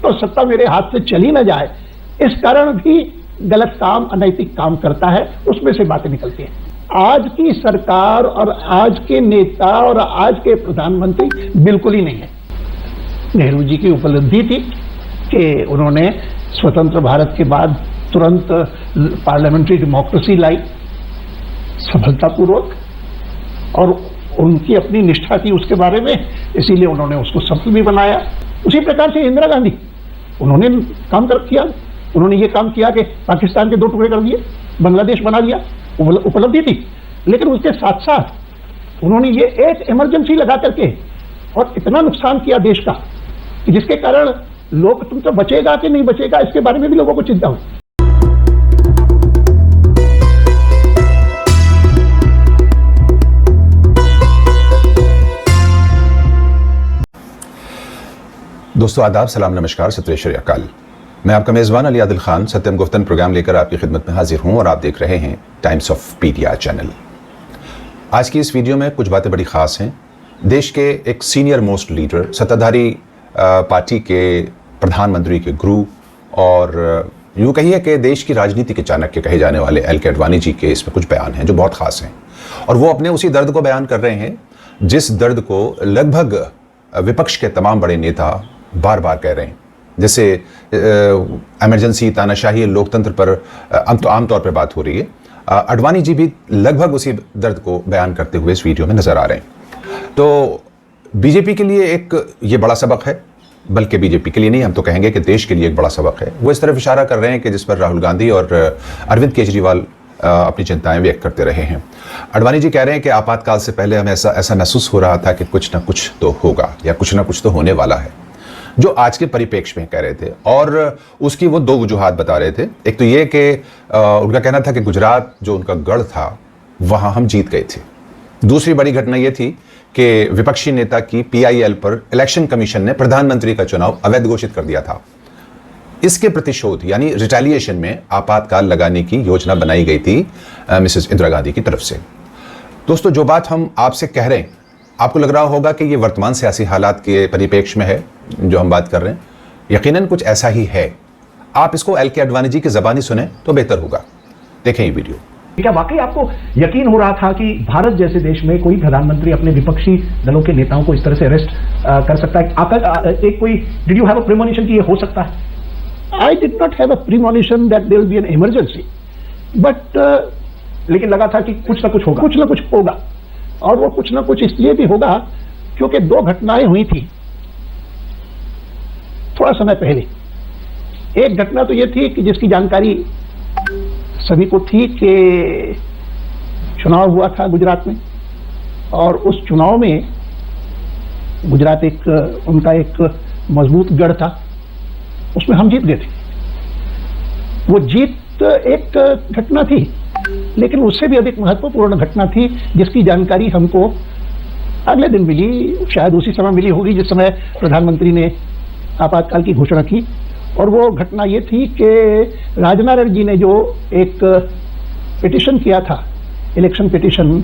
और सत्ता मेरे हाथ से चली ना जाए, इस कारण भी गलत काम, अनैतिक काम करता है, उसमें से बातें निकलती हैं। आज की सरकार और आज के नेता और आज के प्रधानमंत्री बिल्कुल ही नहीं है। नेहरू जी की उपलब्धि थी कि उन्होंने स्वतंत्र भारत के बाद तुरंत पार्लियामेंट्री डेमोक्रेसी लाई सफलतापूर्वक, और उनकी अपनी निष्ठा थी उसके बारे में, इसीलिए उन्होंने उसको सफल भी बनाया। उसी प्रकार से इंदिरा गांधी, उन्होंने काम किया, उन्होंने ये काम किया कि पाकिस्तान के 2 टुकड़े कर दिए, बांग्लादेश बना दिया, उपलब्धि थी। लेकिन उसके साथ साथ उन्होंने ये एक इमरजेंसी लगा करके और इतना नुकसान किया देश का कि जिसके कारण लोकतंत्र बचेगा कि नहीं बचेगा, इसके बारे में भी लोगों को चिंता हुई। दोस्तों आदाब, सलाम, नमस्कार, सत श्री अकाल। मैं आपका मेज़बान अली आदिल खान सत्यम गुफ्तन प्रोग्राम लेकर आपकी खिदमत में हाजिर हूं और आप देख रहे हैं टाइम्स ऑफ पीटीआर चैनल। आज की इस वीडियो में कुछ बातें बड़ी ख़ास हैं। देश के एक सीनियर मोस्ट लीडर, सत्ताधारी पार्टी के प्रधानमंत्री के गुरु और यूँ कहिए कि देश की राजनीति के चाणक्य कहे जाने वाले एल के अडवाणी जी के इसमें कुछ बयान हैं जो बहुत ख़ास हैं, और वो अपने उसी दर्द को बयान कर रहे हैं जिस दर्द को लगभग विपक्ष के तमाम बड़े नेता बार बार कह रहे हैं। जैसे इमरजेंसी, तानाशाही, लोकतंत्र पर आमतौर पर बात हो रही है, अडवाणी जी भी लगभग उसी दर्द को बयान करते हुए इस वीडियो में नजर आ रहे हैं। तो बीजेपी के लिए एक ये बड़ा सबक है, बल्कि बीजेपी के लिए नहीं, हम तो कहेंगे कि देश के लिए एक बड़ा सबक है। वो इस तरफ इशारा कर रहे हैं कि जिस पर राहुल गांधी और अरविंद केजरीवाल अपनी चिंताएं व्यक्त करते रहे हैं। अडवाणी जी कह रहे हैं कि आपातकाल से पहले हमें ऐसा महसूस हो रहा था कि कुछ ना कुछ तो होगा या कुछ ना कुछ तो होने वाला है, जो आज के परिप्रेक्ष्य में कह रहे थे। और उसकी वो 2 वजूहात बता रहे थे। एक तो ये कि उनका कहना था कि गुजरात जो उनका गढ़ था वहां हम जीत गए थे। दूसरी बड़ी घटना ये थी कि विपक्षी नेता की PIL पर इलेक्शन कमीशन ने प्रधानमंत्री का चुनाव अवैध घोषित कर दिया था। इसके प्रतिशोध यानी रिटेलिएशन में आपातकाल लगाने की योजना बनाई गई थी मिसेस इंदिरा गांधी की तरफ से। दोस्तों, जो बात हम आपसे कह रहे हैं, आपको लग रहा होगा कि ये वर्तमान सियासी हालात के परिप्रेक्ष्य में है जो हम बात कर रहे हैं। यकीनन कुछ ऐसा ही है। आप इसको एल के अडवाणी जी की ज़बानी सुने तो बेहतर होगा। देखें ये वीडियो। क्या वाकई आपको यकीन हो रहा था कि भारत जैसे देश में कोई प्रधानमंत्री अपने विपक्षी दलों के नेताओं को इस तरह से अरेस्ट कर सकता है? एक कोई did you have a premonition कि ये हो सकता है? I did not have a premonition that there will be an emergency, but लेकिन लगा था कि कुछ ना कुछ होगा, और वो कुछ ना कुछ इसलिए भी होगा क्योंकि 2 घटनाएं हुई थी थोड़ा समय पहले। एक घटना तो ये थी कि जिसकी जानकारी सभी को थी कि चुनाव हुआ था गुजरात में, और उस चुनाव में गुजरात उनका एक मजबूत गढ़ था, उसमें हम जीत गए थे। वो जीत एक घटना थी, लेकिन उससे भी अधिक महत्वपूर्ण घटना थी जिसकी जानकारी हमको अगले दिन मिली, शायद उसी समय मिली होगी जिस समय प्रधानमंत्री ने आपातकाल की घोषणा की। और वो घटना ये थी कि राजनारायण जी ने जो एक पिटीशन किया था, इलेक्शन पिटीशन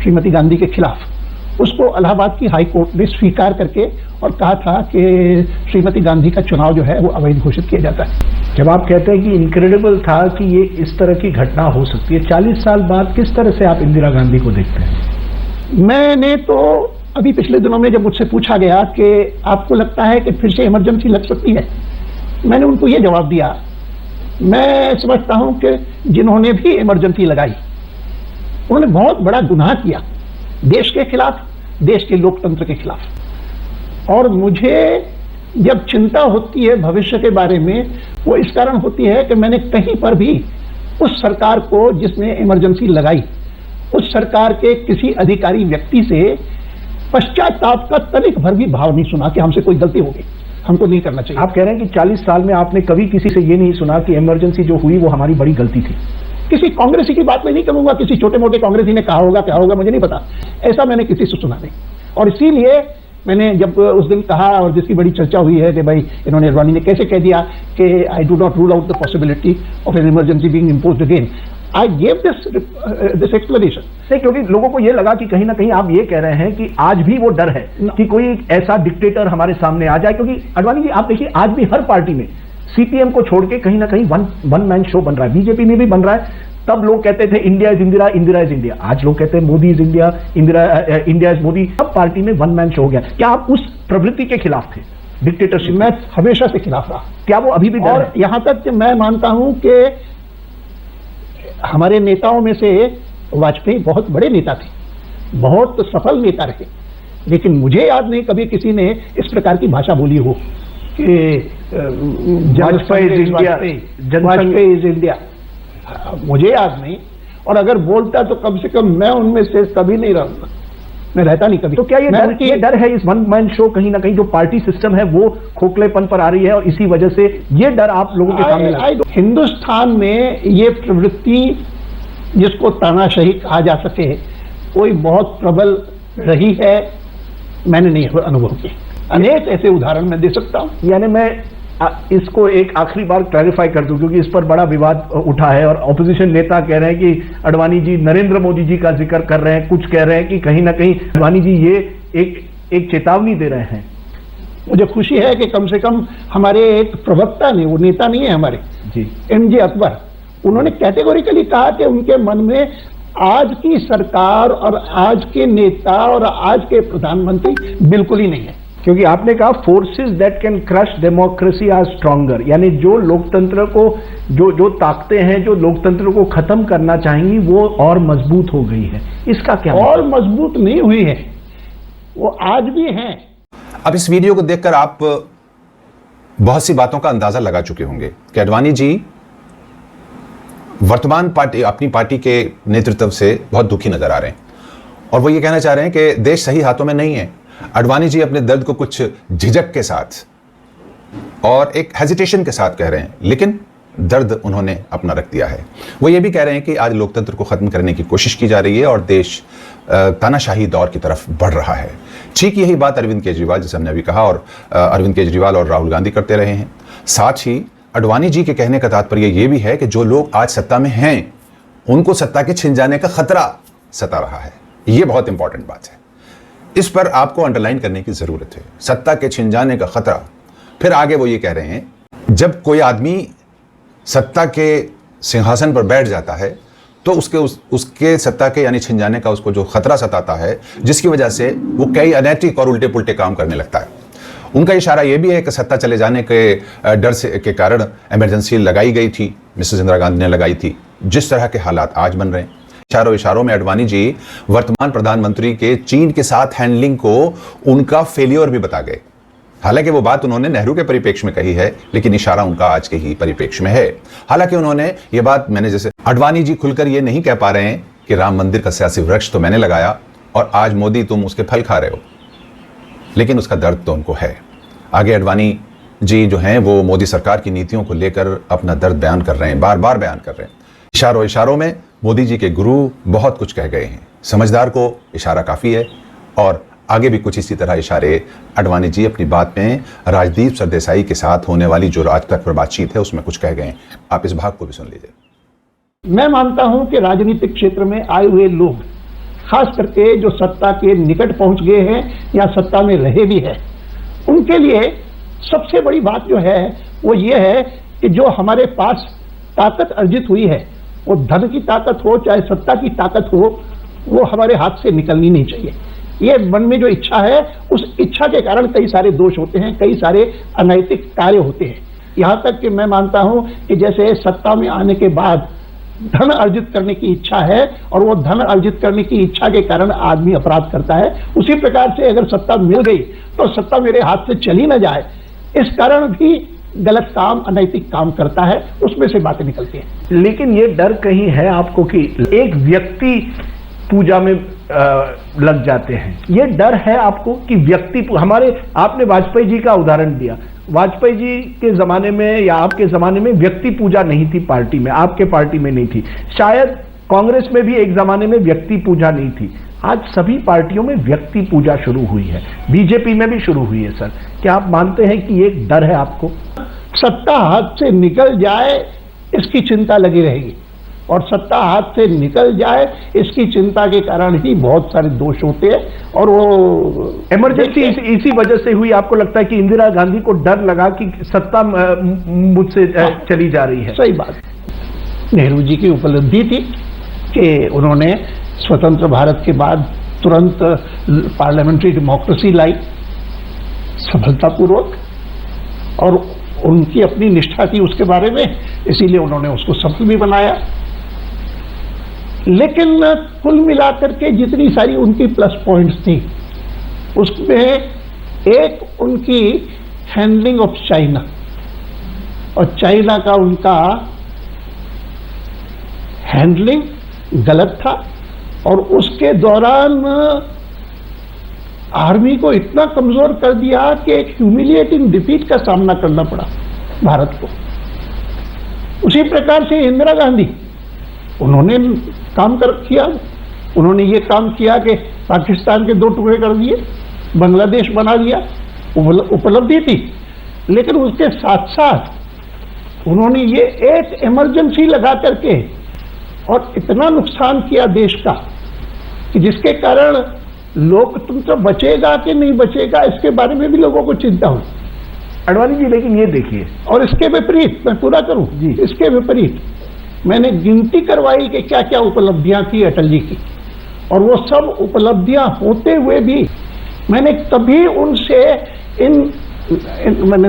श्रीमती गांधी के खिलाफ, उसको इलाहाबाद की हाई कोर्ट ने स्वीकार करके और कहा था कि श्रीमती गांधी का चुनाव जो है वो अवैध घोषित किया जाता है। जब आप कहते हैं कि इनक्रेडिबल था कि ये इस तरह की घटना हो सकती है, 40 साल बाद किस तरह से आप इंदिरा गांधी को देखते हैं? मैंने तो अभी पिछले दिनों में जब मुझसे पूछा गया कि आपको लगता है कि फिर से इमरजेंसी लग सकती है, मैंने उनको ये जवाब दिया, मैं समझता हूं कि जिन्होंने भी इमरजेंसी लगाई उन्होंने बहुत बड़ा गुनाह किया देश के खिलाफ, देश के लोकतंत्र के खिलाफ। और मुझे जब चिंता होती है भविष्य के बारे में, वो इस कारण होती है कि मैंने कहीं पर भी उस सरकार को जिसने इमरजेंसी लगाई, उस सरकार के किसी अधिकारी व्यक्ति से पश्चाताप का तनिक भर भी भाव नहीं सुना कि हमसे कोई गलती हो गई, हमको नहीं करना चाहिए। आप कह रहे हैं कि 40 साल में आपने कभी किसी से ये नहीं सुना कि इमरजेंसी जो हुई वो हमारी बड़ी गलती थी? किसी कांग्रेसी की बात मैं नहीं करूंगा, किसी छोटे मोटे कांग्रेसी ने कहा होगा, क्या होगा मुझे नहीं पता, ऐसा मैंने किसी से सुना नहीं। और इसीलिए मैंने जब उस दिन कहा, और जिसकी बड़ी चर्चा हुई है कि भाई इन्होंने अडवाणी ने कैसे कह दिया कि I do not rule out the possibility of an emergency being imposed again, I gave this explanation. नहीं, क्योंकि लोगों को ये लगा कि कहीं ना कहीं आप ये कह रहे हैं कि आज भी वो डर है कि कोई एक ऐसा डिक्टेटर हमारे सामने आ जाए, क्योंकि अडवाणी जी आप देखिए आज भी हर पार्टी में सीपीएम को छोड़ के कहीं ना कहीं वन मैन शो बन रहा है, बीजेपी में भी बन रहा है। तब लोग कहते थे India is Indira, Indira is India, आज लोग कहते हैं Modi is India, India is Modi. सब पार्टी में वन मैन शो हो गया। क्या आप उस प्रवृत्ति के खिलाफ थे, डिक्टेटरशिप? मैं हमेशा से खिलाफ रहा। क्या वो अभी भी डर और है? यहां तक कि मैं मानता हूं कि हमारे नेताओं में से वाजपेयी बहुत बड़े नेता थे, बहुत सफल नेता रहे, लेकिन मुझे याद नहीं कभी किसी ने इस प्रकार की भाषा बोली हो कि वाजपेयी इज इंडिया। मुझे याद नहीं, और अगर बोलता तो कम से कम मैं उनमें से कभी नहीं रहूंगा, मैं रहता नहीं कभी। तो क्या ये डर है इस वन मैन शो, कहीं ना कहीं जो पार्टी सिस्टम है वो खोखलेपन पर आ रही है और इसी वजह से ये डर आप लोगों के सामने हिंदुस्तान में ये प्रवृत्ति जिसको तानाशाही कहा जा सके कोई बहुत प्रबल रही है, मैंने नहीं अनुभव की। अनेक ऐसे उदाहरण मैं दे सकता हूं। यानी मैं इसको एक आखिरी बार क्लैरिफाई कर दूं, क्योंकि इस पर बड़ा विवाद उठा है और ऑपोजिशन नेता कह रहे हैं कि अडवाणी जी नरेंद्र मोदी जी का जिक्र कर रहे हैं, कुछ कह रहे हैं कि कहीं ना कहीं अडवाणी जी ये एक चेतावनी दे रहे हैं। मुझे खुशी है कि कम से कम हमारे एक प्रवक्ता ने, वो नेता नहीं है हमारे जी, एमजे अकबर, उन्होंने कैटेगोरिकली कहा कि उनके मन में आज की सरकार और आज के नेता और आज के प्रधानमंत्री बिल्कुल ही नहीं है। क्योंकि आपने कहा forces that can crush democracy are stronger, यानी जो लोकतंत्र को जो ताकतें हैं जो लोकतंत्र को खत्म करना चाहेंगी वो और मजबूत हो गई है। इसका क्या और मजबूत नहीं हुई है, वो आज भी हैं। अब इस वीडियो को देखकर आप बहुत सी बातों का अंदाजा लगा चुके होंगे कि अडवाणी जी वर्तमान पार्टी, अपनी पार्टी के नेतृत्व से बहुत दुखी नजर आ रहे हैं और वो ये कहना चाह रहे हैं कि देश सही हाथों में नहीं है। अडवाणी जी अपने दर्द को कुछ झिझक के साथ और एक हेजिटेशन के साथ कह रहे हैं, लेकिन दर्द उन्होंने अपना रख दिया है। वो ये भी कह रहे हैं कि आज लोकतंत्र को खत्म करने की कोशिश की जा रही है और देश तानाशाही दौर की तरफ बढ़ रहा है। ठीक यही बात अरविंद केजरीवाल, जैसे हमने अभी कहा, और अरविंद केजरीवाल और राहुल गांधी करते रहे हैं। साथ ही अडवाणी जी के कहने का तात्पर्य यह भी है कि जो लोग आज सत्ता में हैं उनको सत्ता के छिन जाने का खतरा सता रहा है। यह बहुत इंपॉर्टेंट बात है, इस पर आपको अंडरलाइन करने की जरूरत है। सत्ता के छिन जाने का खतरा। फिर आगे वो ये कह रहे हैं, जब कोई आदमी सत्ता के सिंहासन पर बैठ जाता है तो उसके सत्ता के यानी छिन जाने का उसको जो खतरा सताता है, जिसकी वजह से वो कई अनैतिक और उल्टे पुल्टे काम करने लगता है। उनका इशारा यह भी है कि सत्ता चले जाने के डर से के कारण इमरजेंसी लगाई गई थी, मिसेस इंदिरा गांधी ने लगाई थी, जिस तरह के हालात आज बन रहे हैं। इशारों में अडवाणी जी वर्तमान प्रधानमंत्री के चीन के साथ हैंडलिंग को उनका फेलियर भी बता गए। हालांकि वो बात उन्होंने नेहरू के परिप्रेक्ष्य में कही है, लेकिन इशारा उनका आज के ही परिप्रेक्ष्य में है। हालांकि उन्होंने ये बात, मैंने जैसे अडवाणी जी खुलकर ये नहीं कह पा रहे हैं कि राम मंदिर का सियासी वृक्ष तो मैंने लगाया और आज मोदी तुम उसके फल खा रहे हो, लेकिन उसका दर्द तो उनको है। आगे अडवाणी जी जो हैं वो मोदी सरकार की नीतियों को लेकर अपना दर्द बयान कर रहे हैं, बार बार बयान कर रहे हैं। इशारों में मोदी जी के गुरु बहुत कुछ कह गए हैं। समझदार को इशारा काफी है और आगे भी कुछ इसी तरह इशारे अडवाणी जी अपनी बात में राजदीप सरदेसाई के साथ होने वाली जो आज तक पर बातचीत है उसमें कुछ कह गए हैं। आप इस भाग को भी सुन लीजिए। मैं मानता हूं कि राजनीतिक क्षेत्र में आए हुए लोग, खास करके जो सत्ता के निकट पहुंच गए हैं या सत्ता में रहे भी हैं, उनके लिए सबसे बड़ी बात जो है वो ये है कि जो हमारे पास ताकत अर्जित हुई है, वो धन की ताकत हो चाहे सत्ता की ताकत हो, वो हमारे हाथ से निकलनी नहीं चाहिए। ये मन में जो इच्छा है, उस इच्छा के कारण कई सारे दोष होते हैं, कई सारे अनैतिक कार्य होते हैं। यहां तक कि मैं मानता हूं कि जैसे सत्ता में आने के बाद धन अर्जित करने की इच्छा है और वो धन अर्जित करने की इच्छा के कारण आदमी अपराध करता है, उसी प्रकार से अगर सत्ता मिल गई तो सत्ता मेरे हाथ से चली ना जाए, इस कारण भी गलत काम, अनैतिक काम करता है, उसमें से बातें निकलती हैं। लेकिन ये डर कहीं है आपको कि एक व्यक्ति पूजा में लग जाते हैं, ये डर है आपको कि व्यक्ति, हमारे आपने वाजपेयी जी का उदाहरण दिया, वाजपेयी जी के जमाने में या आपके जमाने में व्यक्ति पूजा नहीं थी पार्टी में, आपके पार्टी में नहीं थी, शायद कांग्रेस में भी एक जमाने में व्यक्ति पूजा नहीं थी। आज सभी पार्टियों में व्यक्ति पूजा शुरू हुई है, बीजेपी में भी शुरू हुई है। सर, क्या आप मानते हैं कि ये एक डर है आपको? सत्ता हाथ से निकल जाए इसकी चिंता लगी रहेगी और सत्ता हाथ से निकल जाए, इसकी चिंता के कारण ही बहुत सारे दोष होते हैं। और वो इमरजेंसी इसी वजह से हुई। आपको लगता है कि इंदिरा गांधी को डर लगा कि सत्ता मुझसे चली जा रही है? सही बात। नेहरू जी की उपलब्धि थी कि उन्होंने स्वतंत्र भारत के बाद तुरंत पार्लियामेंट्री डेमोक्रेसी लाई सफलतापूर्वक, और उनकी अपनी निष्ठा थी उसके बारे में, इसीलिए उन्होंने उसको सफल भी बनाया। लेकिन कुल मिलाकर के जितनी सारी उनकी प्लस पॉइंट्स थी, उसमें एक उनकी हैंडलिंग ऑफ चाइना, और चाइना का उनका हैंडलिंग गलत था, और उसके दौरान आर्मी को इतना कमजोर कर दिया कि एक ह्यूमिलिएटिंग डिफीट का सामना करना पड़ा भारत को। उसी प्रकार से इंदिरा गांधी, उन्होंने काम किया। उन्होंने ये काम किया कि पाकिस्तान के 2 टुकड़े कर दिए, बांग्लादेश बना दिया, उपलब्धि थी। लेकिन उसके साथ साथ उन्होंने ये एक इमरजेंसी लगा करके और इतना नुकसान किया देश का कि जिसके कारण लोकतंत्र बचेगा कि नहीं बचेगा, इसके बारे में भी लोगों को चिंता हुई। अडवाणी जी, लेकिन ये देखिए, और इसके विपरीत, मैं पूरा करूं जी, इसके विपरीत मैंने गिनती करवाई कि क्या क्या उपलब्धियां थी अटल जी की, और वो सब उपलब्धियां होते हुए भी मैंने कभी उनसे मैंने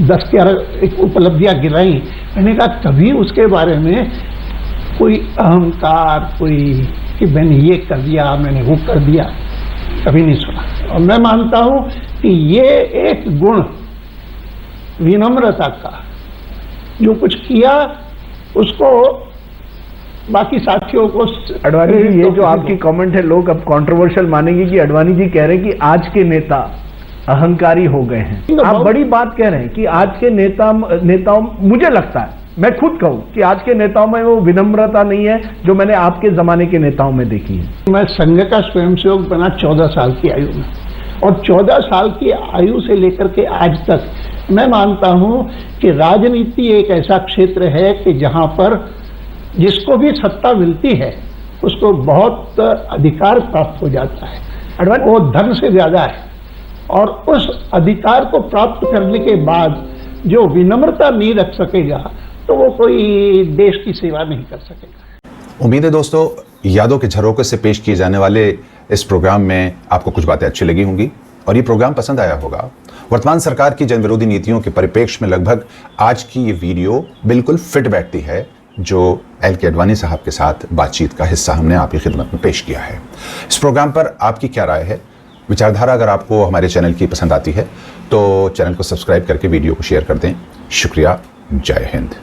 10-11 उपलब्धियां गिनाई। मैंने कहा कभी उसके बारे में कोई अहंकार, कोई कि मैंने ये कर दिया, मैंने वो कर दिया, कभी नहीं सुना। और मैं मानता हूं कि ये एक गुण विनम्रता का, जो कुछ किया उसको बाकी साथियों को। अडवाणी जी, ये जो आपकी कमेंट है, लोग अब कंट्रोवर्शियल मानेंगे कि अडवाणी जी कह रहे हैं कि आज के नेता अहंकारी हो गए हैं। आप बड़ी बात कह रहे हैं कि आज के नेताओं, मुझे लगता है, मैं खुद कहूं कि आज के नेताओं में वो विनम्रता नहीं है जो मैंने आपके जमाने के नेताओं में देखी है। मैं संघ का स्वयंसेवक बना 14 साल की आयु में, और 14 साल की आयु से लेकर के आज तक मैं मानता हूं कि राजनीति एक ऐसा क्षेत्र है कि जहां पर जिसको भी सत्ता मिलती है उसको बहुत अधिकार प्राप्त हो जाता है। वो धन से ज्यादा है, और उस अधिकार को प्राप्त करने के बाद जो विनम्रता नहीं रख सकेगा तो वो कोई देश की सेवा नहीं कर सकेगा। उम्मीद है दोस्तों, यादों के झरोखे से पेश किए जाने वाले इस प्रोग्राम में आपको कुछ बातें अच्छी लगी होंगी और ये प्रोग्राम पसंद आया होगा। वर्तमान सरकार की जन विरोधी नीतियों के परिप्रेक्ष्य में लगभग आज की ये वीडियो बिल्कुल फिट बैठती है, जो एल.के. अडवाणी साहब के साथ बातचीत का हिस्सा हमने आपकी खिदमत में पेश किया है। इस प्रोग्राम पर आपकी क्या राय है, विचारधारा अगर आपको हमारे चैनल की पसंद आती है तो चैनल को सब्सक्राइब करके वीडियो को शेयर कर दें। शुक्रिया। जय हिंद।